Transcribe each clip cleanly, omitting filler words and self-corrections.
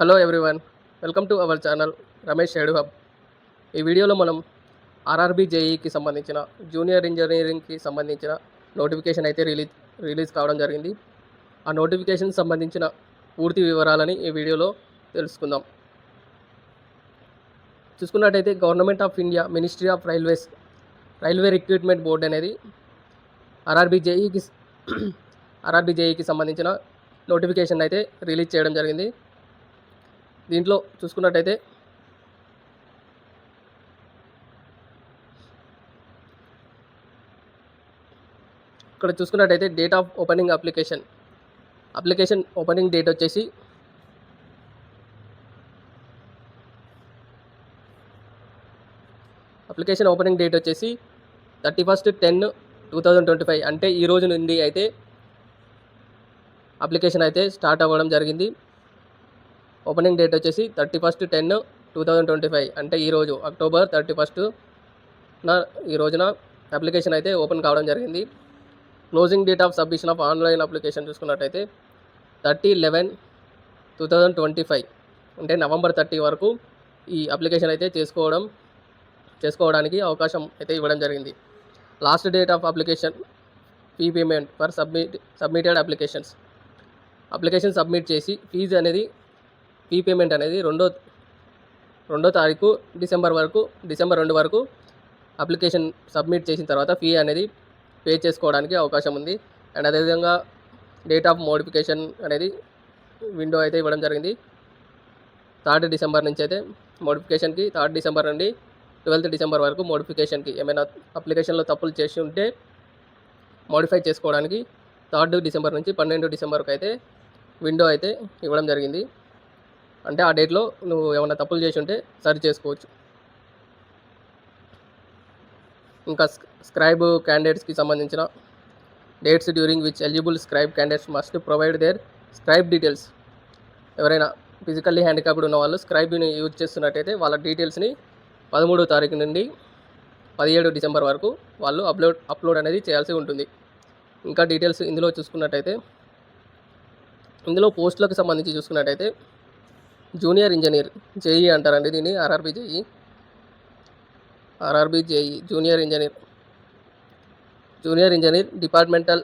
Hello everyone, welcome to our channel Ramesh shade hub. ఈ వీడియోలో మనం ఆర్ఆర్బీ జేఈకి సంబంధించిన జూనియర్ ఇంజనీరింగ్కి సంబంధించిన నోటిఫికేషన్ అయితే రిలీజ్ కావడం జరిగింది. ఆ నోటిఫికేషన్ సంబంధించిన పూర్తి వివరాలని ఈ వీడియోలో తెలుసుకుందాం. చూసుకున్నట్టయితే government of India ministry of railway recruitment board అనేది ఆర్ఆర్బీ జేఈకి సంబంధించిన నోటిఫికేషన్ అయితే రిలీజ్ చేయడం జరిగింది. దీంట్లో చూసుకున్నట్టయితే ఇక్కడ చూసుకున్నట్టయితే date of opening application opening date వచ్చేసి అప్లికేషన్ ఓపెనింగ్ డేట్ వచ్చేసి 31/10/2025 అంటే ఈ రోజు నుండి అయితే అప్లికేషన్ అయితే స్టార్ట్ అవ్వడం జరిగింది. ఓపెనింగ్ డేట్ వచ్చేసి 31/10/2025 అంటే ఈరోజు అక్టోబర్ 31న ఈ రోజున అప్లికేషన్ అయితే ఓపెన్ కావడం జరిగింది. Closing date of submission of online application చూసుకున్నట్టయితే 30/11/2025 అంటే నవంబర్ 30 వరకు ఈ అప్లికేషన్ అయితే చేసుకోవడానికి అవకాశం అయితే ఇవ్వడం జరిగింది. Last date of application fee payment for submitted application submit చేసి ఫీ పేమెంట్ అనేది రెండో తారీఖు డిసెంబర్ 2 వరకు అప్లికేషన్ సబ్మిట్ చేసిన తర్వాత ఫీ అనేది పే చేసుకోవడానికి అవకాశం ఉంది. అండ్ అదేవిధంగా డేట్ ఆఫ్ మోడిఫికేషన్ అనేది విండో అయితే ఇవ్వడం జరిగింది. 3 డిసెంబర్ నుంచి అయితే మోడిఫికేషన్కి 3 డిసెంబర్ నుండి 12 డిసెంబర్ వరకు మోడిఫికేషన్కి ఏమైనా అప్లికేషన్లో తప్పులు చేసి ఉంటే మోడిఫై చేసుకోవడానికి 3 డిసెంబర్ నుంచి 12 డిసెంబర్కి అయితే విండో అయితే ఇవ్వడం జరిగింది. అంటే ఆ డేట్లో నువ్వు ఏమైనా తప్పులు చేసి ఉంటే సరి చేసుకోవచ్చు. ఇంకా స్క్రైబ్ క్యాండిడేట్స్కి సంబంధించిన dates during which eligible scribe candidates must provide their scribe details. ఎవరైనా ఫిజికల్లీ హ్యాండిక్యాప్డ్ ఉన్న వాళ్ళు స్క్రైబ్ని యూజ్ చేస్తున్నట్టయితే వాళ్ళ డీటెయిల్స్ని 13వ తారీఖు నుండి 17 డిసెంబర్ వరకు వాళ్ళు అప్లోడ్ అనేది చేయాల్సి ఉంటుంది. ఇంకా డీటెయిల్స్ ఇందులో చూసుకున్నట్టయితే ఇందులో పోస్టులకు సంబంధించి చూసుకున్నట్టయితే జూనియర్ ఇంజనీర్ జేఈ అంటారండి దీన్ని. RRB JEE junior engineer departmental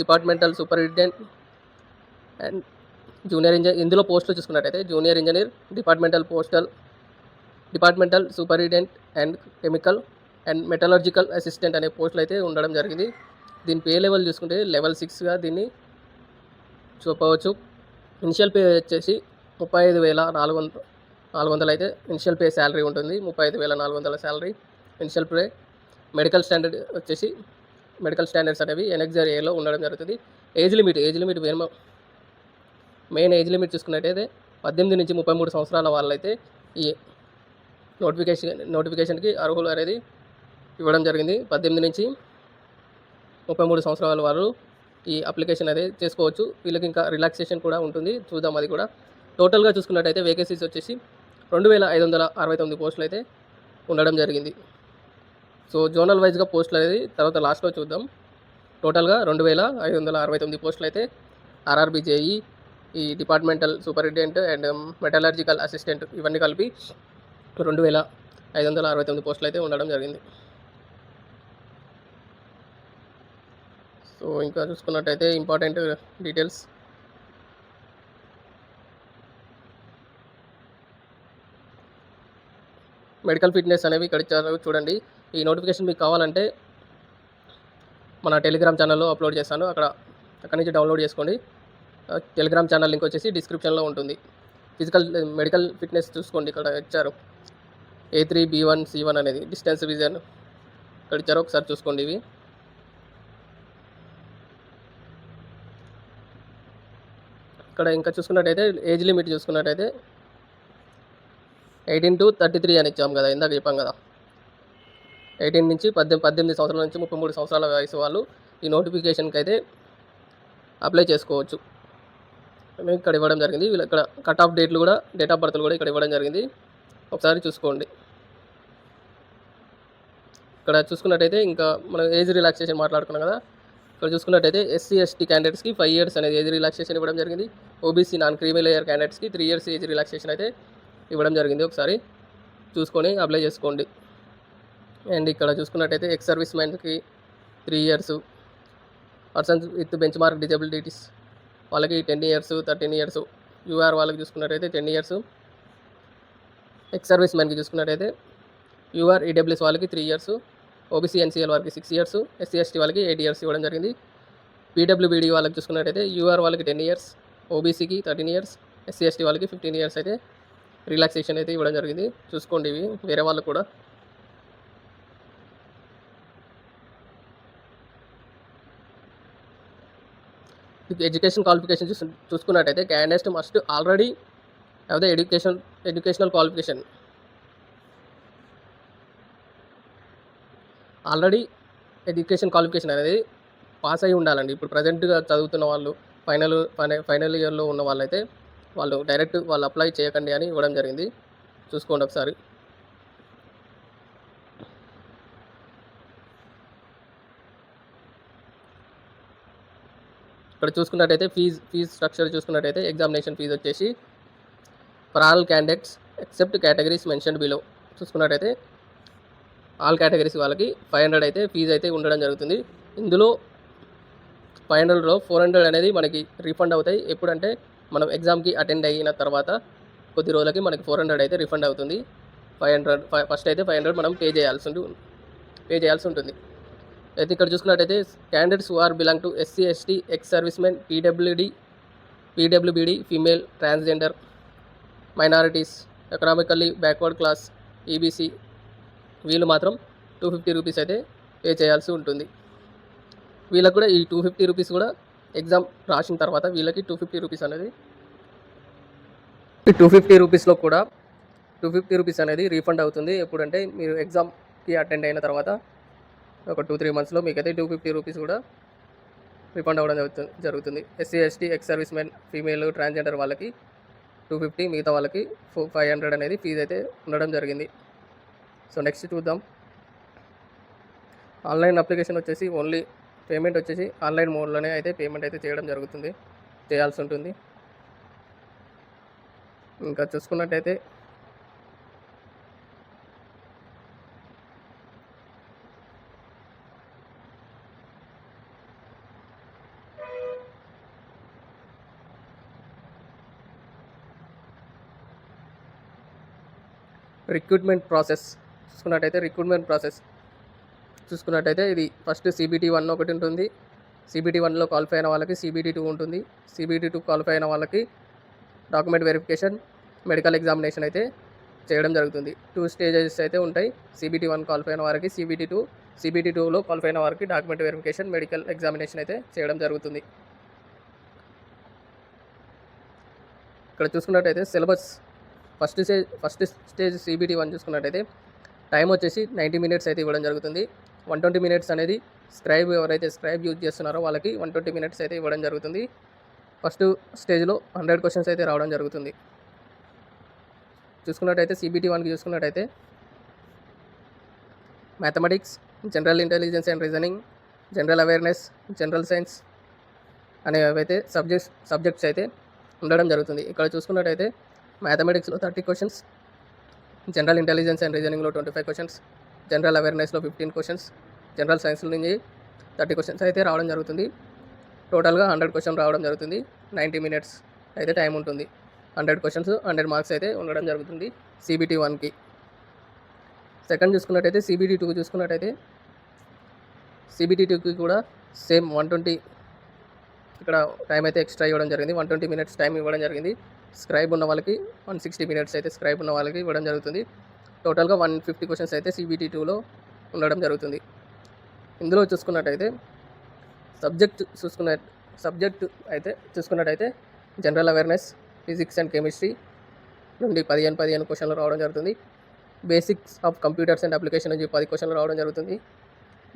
departmental superintendent and ఇందులో పోస్టులు చూసుకున్నట్టయితే junior engineer departmental superintendent and chemical and metallurgical assistant అనే పోస్టులు అయితే ఉండడం జరిగింది. దీని పే లెవెల్ చూసుకుంటే లెవెల్ 6గా దీన్ని చూపవచ్చు. ఇనిషియల్ పే వచ్చేసి 35,400 అయితే ఇనిషియల్ పే శాలరీ ఉంటుంది. 35,400 salary initial pay. Medical standards అనేవి ఎన్ఎక్జర్ ఏలో ఉండడం జరుగుతుంది. Age limit main age limit చూసుకున్నట్టయితే 18 నుంచి 33 సంవత్సరాల వాళ్ళైతే ఈ నోటిఫికేషన్కి అర్హులు అనేది ఇవ్వడం జరిగింది. 18 నుంచి 33 సంవత్సరాల వారు ఈ అప్లికేషన్ అనేది చేసుకోవచ్చు. వీళ్ళకి ఇంకా రిలాక్సేషన్ కూడా ఉంటుంది, చూద్దాం అది కూడా. టోటల్గా చూసుకున్నట్టయితే వేకెన్సీస్ వచ్చేసి 2,569 పోస్టులు అయితే ఉండడం జరిగింది. సో జోనల్ వైజ్గా పోస్టులు అనేది తర్వాత లాస్ట్లో చూద్దాం. టోటల్గా 2,569 పోస్టులు అయితే ఆర్ఆర్బీ జేఈ, ఈ departmental superintendent and metallurgical assistant ఇవన్నీ కలిపి 2,569 పోస్టులు అయితే ఉండడం జరిగింది. సో ఇంకా చూసుకున్నట్టయితే ఇంపార్టెంట్ డీటెయిల్స్ మెడికల్ ఫిట్నెస్ అనేవి ఇక్కడ ఇచ్చారు చూడండి. ఈ నోటిఫికేషన్ మీకు కావాలంటే మన టెలిగ్రామ్ ఛానల్లో అప్లోడ్ చేస్తాను, అక్కడి నుంచి డౌన్లోడ్ చేసుకోండి. టెలిగ్రామ్ ఛానల్ లింక్ వచ్చేసి డిస్క్రిప్షన్లో ఉంటుంది. మెడికల్ ఫిట్నెస్ చూసుకోండి, ఇక్కడ ఇచ్చారు A3B1C1 అనేది డిస్టెన్స్ విజన్ ఇక్కడ ఇచ్చారు, ఒకసారి చూసుకోండి. ఇవి ఇక్కడ ఇంకా చూసుకున్నట్టయితే ఏజ్ లిమిట్ చూసుకున్నట్టయితే 18 to 33 అని ఇచ్చాం కదా, ఇందాక చెప్పాం కదా. 18 నుంచి 18 సంవత్సరాల నుంచి 33 సంవత్సరాల వయసు వాళ్ళు ఈ నోటిఫికేషన్కి అయితే అప్లై చేసుకోవచ్చు. ఇక్కడ ఇవ్వడం జరిగింది. వీళ్ళు ఇక్కడ కట్ ఆఫ్ డేట్ ఆఫ్ బర్త్లు కూడా ఇక్కడ ఇవ్వడం జరిగింది, ఒకసారి చూసుకోండి. ఇక్కడ చూసుకున్నట్టయితే ఇంకా మనం ఏజ్ రిలాక్సేషన్ మాట్లాడుకున్నాం కదా. ఇక్కడ చూసుకున్నట్టయితే ఎస్సీ ఎస్టీ క్యాండిడేట్స్కి 5 years అనేది ఏజ్ రిలాక్సేషన్ ఇవ్వడం జరిగింది. ఓబీసీ నాన్ క్రీమీ లేయర్ క్యాండిడేట్స్కి 3 years ఏజ్ రిలాక్సేషన్ అయితే ఇవ్వడం జరిగింది. ఒకసారి చూసుకొని అప్లై చేసుకోండి. అండ్ ఇక్కడ చూసుకున్నట్టయితే ఎక్స్ సర్వీస్ మ్యాన్కి 3 years, persons with benchmark disabilities వాళ్ళకి 10 years, 13 years, యూఆర్ వాళ్ళకి చూసుకున్నట్టయితే 10 years, ఎక్స్ సర్వీస్ మ్యాన్కి చూసుకున్నట్టయితే యూఆర్ ఈడబ్ల్యూఎస్ వాళ్ళకి 3 years, ఓబీసీ ఎన్సీఎల్ వాళ్ళకి 6 years, ఎస్సీ ఎస్టీ వాళ్ళకి 8 years ఇవ్వడం జరిగింది. పీడబ్ల్యూబీడీ వాళ్ళకి చూసుకున్నట్టయితే యూఆర్ వాళ్ళకి 10 years, ఓబీసీకి 13 years, ఎస్సీ ఎస్టీ వాళ్ళకి 15 years అయితే రిలాక్సేషన్ అయితే ఇవ్వడం జరిగింది. చూసుకోండి ఇవి వేరే వాళ్ళు కూడా. ఎడ్యుకేషన్ క్వాలిఫికేషన్ చూసుకున్నట్టయితే candidate must already have the educational qualification. Already education qualification అనేది పాస్ అయి ఉండాలండి. ఇప్పుడు ప్రజెంట్గా చదువుతున్న వాళ్ళు ఫైనల్ ఇయర్లో ఉన్న వాళ్ళైతే వాళ్ళు డైరెక్ట్ వాళ్ళు అప్లై చేయకండి అని ఇవ్వడం జరిగింది. చూసుకోండి ఒకసారి. ఇక్కడ చూసుకున్నట్టయితే ఫీజ్ స్ట్రక్చర్ చూసుకున్నట్టయితే ఎగ్జామినేషన్ ఫీజు వచ్చేసి for all candidates except categories mention below చూసుకున్నట్టయితే ఆల్ కేటగిరీస్ వాళ్ళకి 500 అయితే ఫీజు అయితే ఉండడం జరుగుతుంది. ఇందులో 500లో 400 అనేది మనకి రీఫండ్ అవుతాయి. ఎప్పుడంటే మనం ఎగ్జామ్కి అటెండ్ అయిన తర్వాత కొద్ది రోజులకి మనకి 400 అయితే రీఫండ్ అవుతుంది. 500 ఫస్ట్ అయితే 500 మనం పే చేయాల్సి ఉంటుంది. అయితే ఇక్కడ చూసుకున్నట్టయితే candidates who are belong to SC ST ex servicemen PWBD female transgender minorities economically backward class EBC వీళ్ళు మాత్రం 250 రూపీస్ అయితే పే చేయాల్సి ఉంటుంది. వీళ్ళకి కూడా ఈ 250 రూపీస్ కూడా ఎగ్జామ్ రాసిన తర్వాత వీళ్ళకి 250 రూపీస్ అనేది 250 రూపీస్లో కూడా 250 రూపీస్ అనేది రీఫండ్ అవుతుంది. ఎప్పుడంటే మీరు ఎగ్జామ్కి అటెండ్ అయిన తర్వాత ఒక 2-3 monthsలో మీకైతే 250 రూపీస్ కూడా రీఫండ్ అవ్వడం జరుగుతుంది. SC ST ex service men female transgender వాళ్ళకి 250, మిగతా వాళ్ళకి 500 అనేది ఫీజు అయితే ఉండడం జరిగింది. సో నెక్స్ట్ చూద్దాం. ఆన్లైన్ అప్లికేషన్ వచ్చేసి ఓన్లీ పేమెంట్ వచ్చేసి ఆన్లైన్ మోడ్లోనే అయితే పేమెంట్ అయితే చేయాల్సి ఉంటుంది. ఇంకా చూసుకున్నట్టయితే రిక్రూట్మెంట్ ప్రాసెస్ చూసుకున్నట్టయితే ఇది ఫస్ట్ CBT 1 ఒకటి ఉంటుంది. CBT 1లో క్వాలిఫై అయిన వాళ్ళకి CBT 2 ఉంటుంది. CBT 2 క్వాలిఫై అయిన వాళ్ళకి డాక్యుమెంట్ వెరిఫికేషన్, మెడికల్ ఎగ్జామినేషన్ అయితే చేయడం జరుగుతుంది. 2 stages అయితే ఉంటాయి. CBT 1 క్వాలిఫై అయిన వారికి CBT 2, CBT 2లో క్వాలిఫై అయిన వారికి డాక్యుమెంట్ వెరిఫికేషన్, మెడికల్ ఎగ్జామినేషన్ అయితే చేయడం జరుగుతుంది. ఇక్కడ చూసుకున్నట్టయితే సిలబస్ ఫస్ట్ స్టేజ్ CBT 1 చూసుకున్నట్టయితే టైం వచ్చేసి 90 minutes అయితే ఇవ్వడం జరుగుతుంది. 120 minutes అనేది ఎవరైతే స్క్రైబ్ యూజ్ చేస్తున్నారో వాళ్ళకి 120 minutes అయితే ఇవ్వడం జరుగుతుంది. ఫస్ట్ స్టేజ్లో 100 questions అయితే రావడం జరుగుతుంది. చూసుకున్నట్టయితే CBT 1కి చూసుకున్నట్టయితే mathematics, general intelligence and reasoning, general awareness, general science అనేవైతే సబ్జెక్ట్స్ అయితే ఉండడం జరుగుతుంది. ఇక్కడ చూసుకున్నట్టయితే మ్యాథమెటిక్స్లో 30 questions, జనరల్ ఇంటెలిజెన్స్ అండ్ రీజనింగ్లో 25 questions, జనరల్ అవేర్నెస్లో 15 questions, జనరల్ సైన్స్ నుంచి 30 questions అయితే రావడం జరుగుతుంది. టోటల్గా 100 questions రావడం జరుగుతుంది. 90 minutes అయితే టైం ఉంటుంది. 100 questions 100 marks అయితే ఉండడం జరుగుతుంది CBT 1కి. సెకండ్ చూసుకున్నట్టయితే CBT 2 చూసుకున్నట్టయితే CBT 2కి కూడా సేమ్ 120 ఇక్కడ టైం అయితే ఎక్స్ట్రా ఇవ్వడం జరిగింది. 120 minutes టైం ఇవ్వడం జరిగింది. స్క్రైబ్ ఉన్న వాళ్ళకి 160 minutes అయితే స్క్రైబ్ ఉన్న వాళ్ళకి ఇవ్వడం జరుగుతుంది. టోటల్గా 150 questions అయితే CBT 2లో ఉండడం జరుగుతుంది. ఇందులో చూసుకున్నట్టయితే సబ్జెక్ట్ అయితే చూసుకున్నట్టయితే general awareness, physics and chemistry నుండి 15 questions రావడం జరుగుతుంది. Basics of computers and application నుంచి 10 questions రావడం జరుగుతుంది.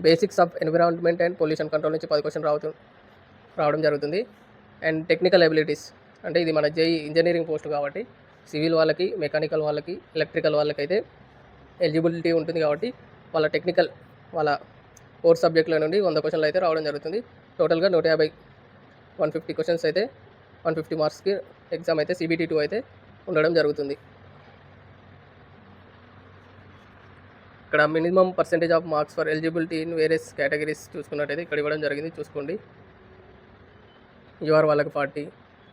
Basics of environment and pollution control నుంచి 10 questions రావడం జరుగుతుంది. అండ్ టెక్నికల్ ఎబిలిటీస్ అంటే ఇది మన JEE ఇంజనీరింగ్ పోస్ట్ కాబట్టి సివిల్ వాళ్ళకి, మెకానికల్ వాళ్ళకి, ఎలక్ట్రికల్ వాళ్ళకి అయితే ఎలిజిబిలిటీ ఉంటుంది కాబట్టి వాళ్ళ టెక్నికల్ వాళ్ళ కోర్స్ సబ్జెక్టుల నుండి 100 క్వశ్చన్లు అయితే రావడం జరుగుతుంది. టోటల్గా 150 150 క్వశ్చన్స్ అయితే 150 మార్క్స్కి ఎగ్జామ్ అయితే CBT 2 అయితే ఉండడం జరుగుతుంది. ఇక్కడ minimum percentage of marks for eligibility in various categories చూసుకున్నట్టయితే ఇక్కడ ఇవ్వడం జరిగింది, చూసుకోండి. యూఆర్ వాళ్ళకి 40,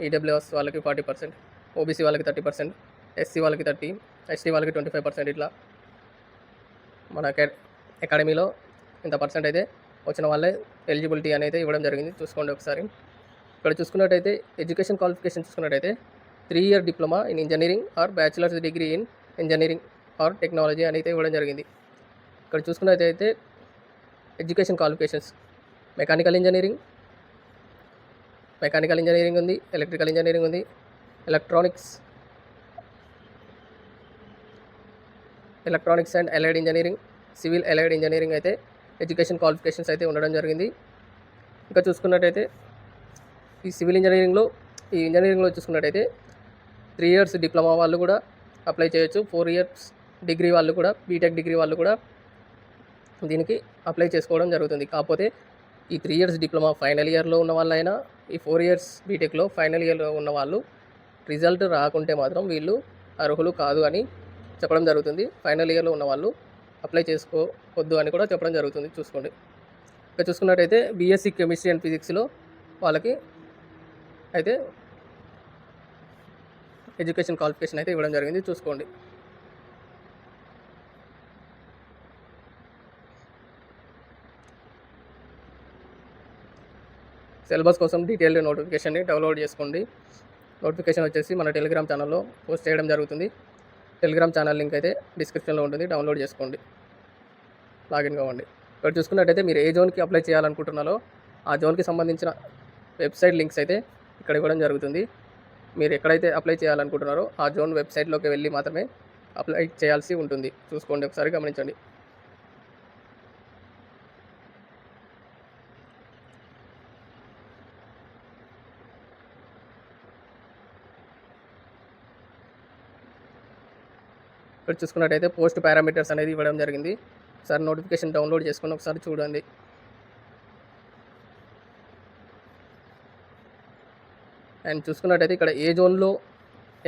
ఈడబ్ల్యూఎస్ వాళ్ళకి 40%, ఓబీసీ వాళ్ళకి 30%, SC వాళ్ళకి 30, ST వాళ్ళకి 25%. ఇట్లా మన అకాడమీలో ఇంత పర్సెంట్ అయితే వచ్చిన వాళ్ళే ఎలిజిబిలిటీ అనేది ఇవ్వడం జరిగింది, చూసుకోండి ఒకసారి. ఇక్కడ చూసుకున్నట్టయితే ఎడ్యుకేషన్ క్వాలిఫికేషన్ చూసుకున్నట్టయితే 3 year diploma in engineering or bachelors degree in engineering or technology అని అయితే ఇవ్వడం జరిగింది. ఇక్కడ చూసుకున్నట్టయితే ఎడ్యుకేషన్ క్వాలిఫికేషన్స్ మెకానికల్ ఇంజనీరింగ్ ఉంది, ఎలక్ట్రికల్ ఇంజనీరింగ్ ఉంది, electronics and allied engineering, civil allied engineering అయితే ఎడ్యుకేషన్ క్వాలిఫికేషన్స్ అయితే ఉండడం జరిగింది. ఇంకా చూసుకున్నట్టయితే ఈ సివిల్ ఇంజనీరింగ్లో చూసుకున్నట్టయితే 3 years డిప్లొమా వాళ్ళు కూడా అప్లై చేయొచ్చు, 4 years డిగ్రీ వాళ్ళు కూడా, బీటెక్ డిగ్రీ వాళ్ళు కూడా దీనికి అప్లై చేసుకోవడం జరుగుతుంది. కాకపోతే ఈ 3 years డిప్లొమా ఫైనల్ ఇయర్లో ఉన్న వాళ్ళైనా, ఈ 4 years బీటెక్లో ఫైనల్ ఇయర్లో ఉన్న వాళ్ళు రిజల్ట్ రాకుంటే మాత్రం వీళ్ళు అర్హులు కాదు అని చెప్పడం జరుగుతుంది. ఫైనల్ ఇయర్లో ఉన్న వాళ్ళు అప్లై చేసుకోవద్దు అని కూడా చెప్పడం జరుగుతుంది, చూసుకోండి. ఇంకా చూసుకున్నట్టయితే BSc కెమిస్ట్రీ అండ్ ఫిజిక్స్లో వాళ్ళకి అయితే ఎడ్యుకేషన్ క్వాలిఫికేషన్ అయితే ఇవ్వడం జరిగింది, చూసుకోండి. సిలబస్ కోసం డీటెయిల్డ్ నోటిఫికేషన్ని డౌన్లోడ్ చేసుకోండి. నోటిఫికేషన్ వచ్చేసి మన టెలిగ్రామ్ ఛానల్లో పోస్ట్ చేయడం జరుగుతుంది. టెలిగ్రామ్ ఛానల్ లింక్ అయితే డిస్క్రిప్షన్లో ఉంటుంది, డౌన్లోడ్ చేసుకోండి, లాగిన్ కావండి. ఇక్కడ చూసుకున్నట్టయితే మీరు ఏ జోన్కి అప్లై చేయాలనుకుంటున్నారో ఆ జోన్కి సంబంధించిన వెబ్సైట్ లింక్స్ అయితే ఇక్కడ ఇవ్వడం జరుగుతుంది. మీరు ఎక్కడైతే అప్లై చేయాలనుకుంటున్నారో ఆ జోన్ వెబ్సైట్లోకి వెళ్ళి మాత్రమే అప్లై చేయాల్సి ఉంటుంది, చూసుకోండి, ఒకసారి గమనించండి. ఇక్కడ చూసుకున్నట్టయితే పోస్ట్ పారామీటర్స్ అనేది ఇవ్వడం జరిగింది. ఒకసారి నోటిఫికేషన్ డౌన్లోడ్ చేసుకుని ఒకసారి చూడండి. అండ్ చూసుకున్నట్టయితే ఇక్కడ ఏ జోన్లో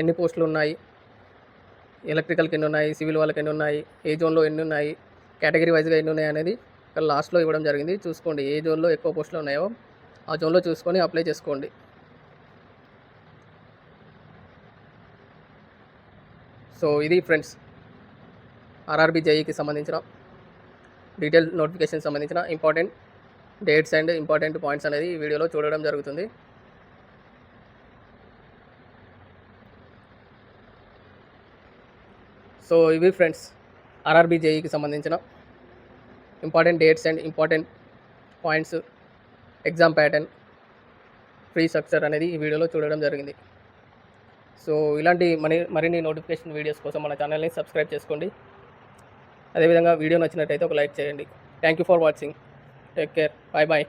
ఎన్ని పోస్టులు ఉన్నాయి, ఎలక్ట్రికల్కి ఎన్ని ఉన్నాయి, సివిల్ వాళ్ళకి ఎన్ని ఉన్నాయి, ఏ జోన్లో ఎన్ని ఉన్నాయి, కేటగిరీ వైజ్గా ఎన్ని ఉన్నాయి అనేది ఇక్కడ లాస్ట్లో ఇవ్వడం జరిగింది, చూసుకోండి. ఏ జోన్లో ఎక్కువ పోస్టులు ఉన్నాయో ఆ జోన్లో చూసుకొని అప్లై చేసుకోండి. సో ఇది ఫ్రెండ్స్ RRB JEEకి సంబంధించిన డీటెయిల్ నోటిఫికేషన్ సంబంధించిన important dates and important points అనేది ఈ వీడియోలో చూడడం జరుగుతుంది. సో ఇవి ఫ్రెండ్స్ RRB JEEకి సంబంధించిన important dates and important points, exam pattern, free structure అనేది ఈ వీడియోలో చూడడం జరిగింది. సో ఇలాంటి మరిన్ని నోటిఫికేషన్ వీడియోస్ కోసం మన ఛానల్ని సబ్స్క్రైబ్ చేసుకోండి. అదేవిధంగా వీడియో నచ్చినట్టయితే ఒక లైక్ చేయండి. Thank you for watching. Take care. Bye bye.